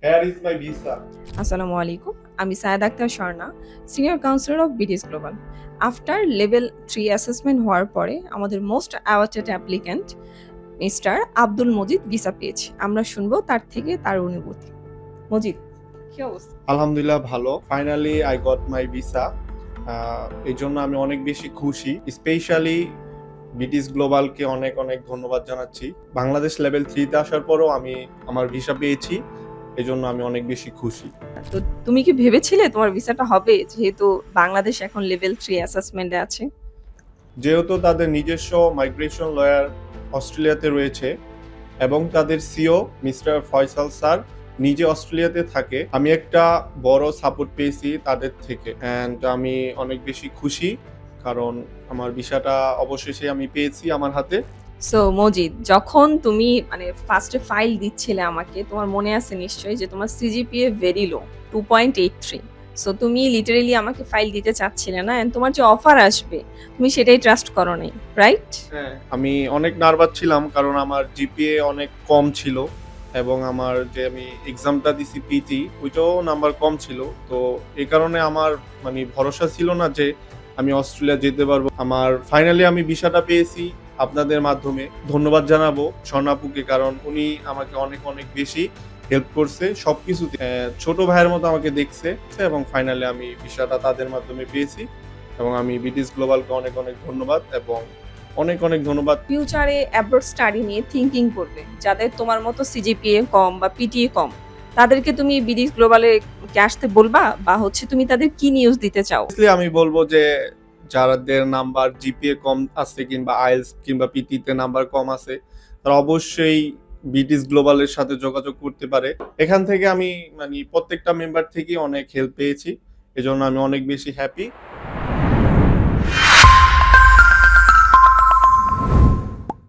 Here is my visa. আসসালামু আলাইকুম। আমি Sayeda Akter Sworna, senior counsellor of বিটিস গ্লোবাল। আফটার লেভেল 3 অ্যাসেসমেন্ট হওয়ার পরে আমাদের most awaited applicant mister Abdul Majid visa পেয়েছে। আমরা শুনবো তার থেকে তার অনুভূতি। মজিদ, কি অবস্থা? আলহামদুলিল্লাহ ভালো। Finally I got my visa. এই জন্য আমি অনেক বেশি খুশি। স্পেশালি বিটিস গ্লোবালকে অনেক অনেক ধন্যবাদ জানাচ্ছি। বাংলাদেশ লেভেল 3-তে আসার পরও আমি আমার ভিসা পেয়েছি। এই জন্য আমি অনেক বেশি খুশি। তো তুমি কি ভেবেছিলে তোমার ভিসাটা হবে, যেহেতু বাংলাদেশ এখন লেভেল 3 অ্যাসেসমেন্টে আছে? যেহেতু তাদের নিজস্ব মাইগ্রেশন লয়ার অস্ট্রেলিয়াতে রয়েছে এবং তাদের সিও মিস্টার ফয়সাল স্যার নিজে অস্ট্রেলিয়াতে থাকে, আমি একটা বড় সাপোর্ট পেয়েছি তাদের থেকে। অ্যান্ড আমি অনেক বেশি খুশি, কারণ আমার ভিসাটা অবশেষে আমি পেয়েছি আমার হাতে। সো মজিদ, যখন তুমি ফার্স্টে ফাইল দিচ্ছিলে আমাকে, তোমার মনে আছে নিশ্চয়ই যে তোমার সিজিপিএ ভেরি লো, 2.83। সো তুমি লিটারেলি আমাকে ফাইল দিতে চাচ্ছিলে না, এন্ড তোমার যে অফার আসবে তুমি সেটাই ট্রাস্ট করো নাই, রাইট? হ্যাঁ, আমি অনেক নার্ভাস ছিলাম, কারণ আমার জিপিএ অনেক কম ছিল এবং আমার যে আমি এক্সামটা দিছি পিটি, ওইটাও নাম্বার কম ছিল। তো এই কারণে আমার ভরসা ছিল না যে আমি অস্ট্রেলিয়া যেতে পারবো। আমার ফাইনালি আমি ভিসাটা পেয়েছি আপনাদের মাধ্যমে। ধন্যবাদ জানাবো স্বর্ণাপুকে, কারণ উনি আমাকে অনেক অনেক বেশি হেল্প করছে সবকিছুতে। ছোট ভাইয়ের মতো আমাকে দেখছে এবং ফাইনালি আমি ভিসাটা তাদের মাধ্যমে পেয়েছি। এবং আমি বিটিস গ্লোবালকে অনেক অনেক ধন্যবাদ এবং অনেক অনেক ধন্যবাদ। ফিউচারে অ্যাব্রড স্টাডি নিয়ে থিঙ্কিং করবে, যাদের তোমার মতো সিজিপিএ কম বা পিটিএ কম, তাদেরকে তুমি বিডি গ্লোবালে কি আসতে বলবা, বা হচ্ছে তুমি তাদের কি নিউজ দিতে চাও? Honestly, আমি বলবো যে যাদের নাম্বার জিপিএ কম আছে কিংবা আইএলটিএস কিংবা পিটিতে নাম্বার কম আছে, তারা অবশ্যই বিটিস গ্লোবালের সাথে যোগাযোগ করতে পারে। এখান থেকে আমি প্রত্যেকটা মেম্বার থেকে অনেক হেল্প পেয়েছি, এজন্য আমি অনেক বেশি হ্যাপি।